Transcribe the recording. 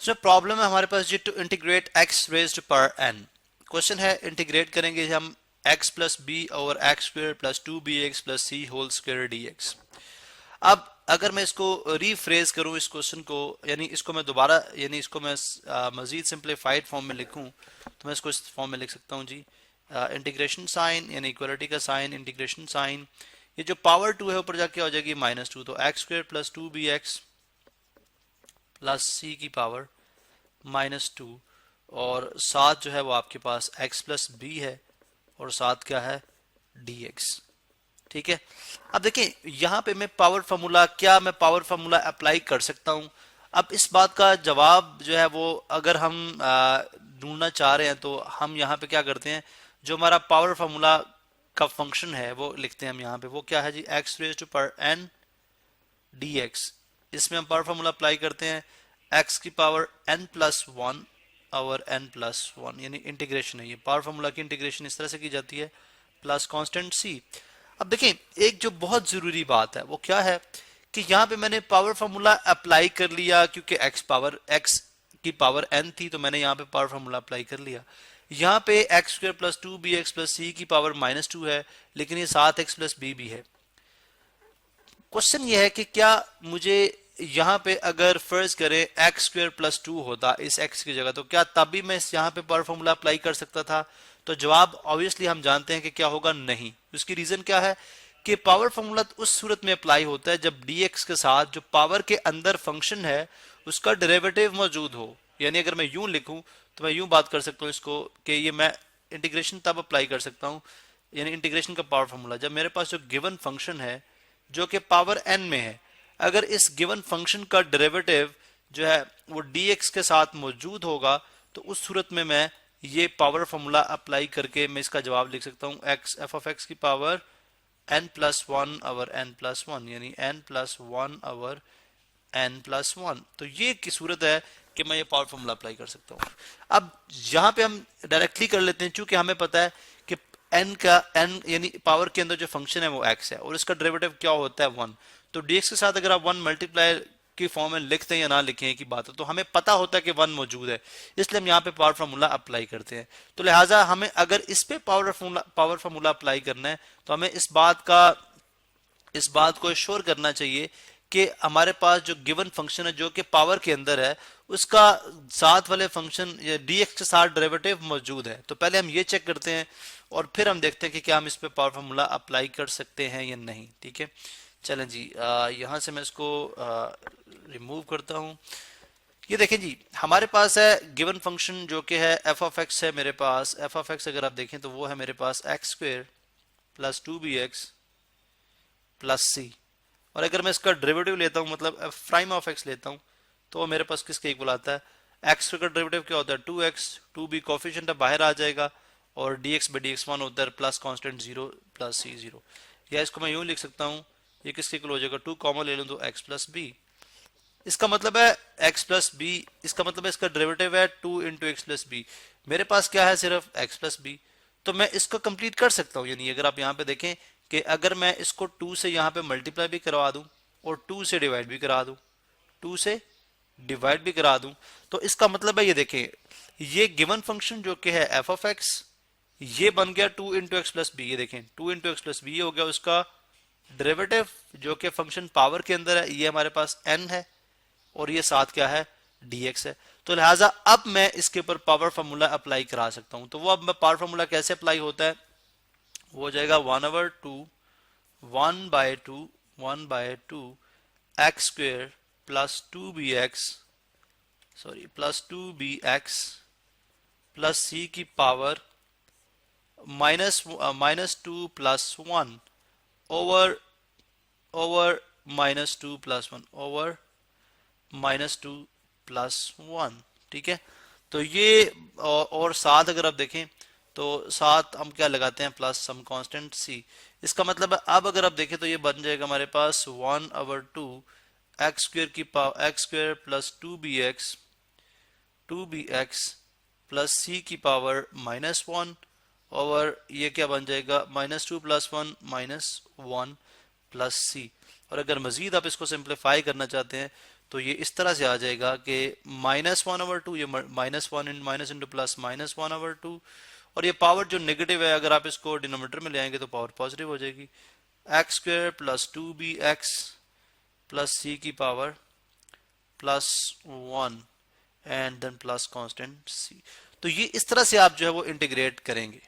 जो प्रॉब्लम है हमारे पास जी टू इंटीग्रेट x रेज्ड पर n। क्वेश्चन है इंटीग्रेट करेंगे हम x plus B over x square plus 2bx plus C whole square dx। अब अगर मैं इसको रीफ्रेज करूं इस क्वेश्चन को, यानी इसको मैं दोबारा यानी इसको मैं मजीद सिंप्लीफाइड फॉर्म में लिखूं तो मैं इसको इस फॉर्म में लिख सकता हूं जी। इंटीग्रेशन साइन यानी इक्वलिटी का साइन, इंटीग्रेशन साइन, ये जो पावर 2 है ऊपर जाके हो जाएगी -2, तो x square plus 2bx plus C की पावर -2 और साथ जो है वो आपके पास x प्लस बी है और साथ क्या है dx। ठीक है, अब देखें यहां पे मैं पावर फार्मूला अप्लाई कर सकता हूं। अब इस बात का जवाब जो है वो अगर हम ढूंढना चाह रहे हैं तो हम यहां पे क्या करते हैं, जो हमारा पावर फार्मूला का फंक्शन है वो लिखते हैं हम यहां पे, वो क्या है जी x raise to power n dx। इसमें हम पावर फार्मूला अप्लाई करते हैं x की power n plus 1 over n plus 1, यानी इंटीग्रेशन है, ये पावर फार्मूला की इंटीग्रेशन इस तरह से की जाती है, प्लस कांस्टेंट c। अब देखें एक जो बहुत जरूरी बात है वो क्या है कि यहाँ पे मैंने पावर फार्मूला अप्लाई कर लिया, क्योंकि x की पावर n थी तो मैंने यहाँ पे पावर फार्मूला अप्लाई कर लिया। यहाँ पे x square plus 2bx plus C की पावर -2 है, लेकिन ये साथ x प्लस बी भी है। क्वेश्चन ये है कि क्या मुझे यहाँ पे अगर फर्ज करें एक्स स्क्वायर प्लस 2 होता इस x की जगह, तो क्या तब भी मैं यहाँ पे पावर फार्मूला अप्लाई कर सकता था? तो जवाब ऑब्वियसली हम जानते हैं कि क्या होगा, नहीं। उसकी रीजन क्या है कि पावर फार्मूला उस सूरत में अप्लाई होता है जब dx के साथ जो पावर के अंदर फंक्शन है उसका डेरिवेटिव मौजूद हो। यानी अगर मैं यूं लिखूं तो मैं यूं बात कर सकता हूं इसको कि ये मैं इंटीग्रेशन तब अप्लाई कर सकता हूं, यानी इंटीग्रेशन का पावर फार्मूला जब मेरे पास जो गिवन फंक्शन है जो कि पावर n में है, अगर इस गिवन फंक्शन का डेरिवेटिव जो है वो dx के साथ मौजूद होगा तो उस सूरत में मैं ये पावर फार्मूला अप्लाई करके मैं इसका जवाब लिख सकता हूँ x f ऑफ x की power n plus 1 over n plus 1, यानी n plus 1 over n plus 1। तो ये की सूरत है कि मैं ये पावर फार्मूला अप्लाई कर सकता हूँ। अब यहाँ पे हम डायरेक्टली कर लेते हैं, चूंकि हमें पता है कि n यानी पावर के अंदर जो फंक्शन है वो x है और इसका डेरिवेटिव क्या होता है 1, तो dx के साथ अगर आप 1 मल्टीप्लाई की फॉर्म में लिखते हैं या ना लिखें की बात है, तो हमें पता होता है कि 1 मौजूद है, इसलिए हम यहाँ पे पावर फार्मूला अप्लाई करते हैं। तो लिहाजा हमें अगर इस पे पावर फार्मूला अप्लाई करना है तो हमें इस बात को श्योर करना चाहिए कि हमारे पास जो गिवन फंक्शन है जो कि पावर के अंदर है उसका साथ वाले फंक्शन या dx के साथ डेरिवेटिव मौजूद है। तो पहले हम ये चेक करते हैं और फिर हम देखते हैं कि क्या हम इस पे पावर फार्मूला अप्लाई कर सकते हैं या नहीं। ठीक है, चलें जी, यहाँ से मैं इसको रिमूव करता हूँ। ये देखें जी, हमारे पास है गिवन फंक्शन जो कि है f ऑफ x है मेरे पास। f ऑफ x अगर आप देखें तो वो है मेरे पास x square plus 2bx plus C, और अगर मैं इसका डेरिवेटिव लेता हूँ मतलब f प्राइम ऑफ x लेता हूँ तो मेरे पास किसके इक्वल आता है, x का डेरिवेटिव क्या होता है 2x, 2b कोफिशिएंट बाहर आ जाएगा और dx by dx 1 होता है प्लस कांस्टेंट 0 प्लस c 0। या इसको मैं यूं लिख सकता हूँ, ये किसके इक्वल हो जाएगा 2 कॉमन ले लूं तो x प्लस बी। इसका मतलब है x प्लस बी, इसका मतलब है इसका डेरिवेटिव है 2 इंटू एक्स प्लस बी। मेरे पास क्या है सिर्फ x प्लस बी, तो मैं इसको कंप्लीट कर सकता हूँ। यानी अगर आप यहाँ पे देखें कि अगर मैं इसको 2 से यहाँ पे मल्टीप्लाई भी करवा दूं और 2 से डिवाइड भी करा दूं, 2 से डिवाइड भी करा दूं, तो इसका मतलब है ये देखें ये गिवन फंक्शन जो कि है f ऑफ x ये बन गया 2 इंटू एक्स प्लस बी। ये देखें 2 इंटू एक्स प्लस बी हो गया उसका डेरिवेटिव जो कि फंक्शन पावर के अंदर है, ये हमारे पास n है और ये साथ क्या है dx है। तो लिहाजा अब मैं इसके ऊपर पावर फार्मूला अप्लाई करा सकता हूं। तो वो अब मैं पावर फार्मूला कैसे अप्लाई होता है, वो हो जाएगा 1 by 2 x square plus 2bx plus C की power -2 plus 1 over -2 plus 1 over -2 plus 1। ठीक है, तो ये और साथ अगर आप देखें तो साथ हम क्या लगाते हैं प्लस सम कांस्टेंट c। इसका मतलब है अब अगर आप देखें तो ये बन जाएगा हमारे पास 1 ओवर 2 एक्स स्क्वायर की power x square plus 2bx plus c की पावर -1 ओवर ये क्या बन जाएगा -2 प्लस 1 -1 प्लस c। और अगर मजीद आप इसको सिंप्लीफाई करना चाहते हैं तो ये इस तरह से आ जाएगा कि -1/2, ये माइनस इंटू प्लस -1/2, और ये पावर जो नेगेटिव है अगर आप इसको डिनोमिनेटर में ले आएंगे तो पावर पॉजिटिव हो जाएगी। x² plus 2bx plus c की power plus 1 and then plus constant c। तो ये इस तरह से आप जो है वो इंटीग्रेट करेंगे।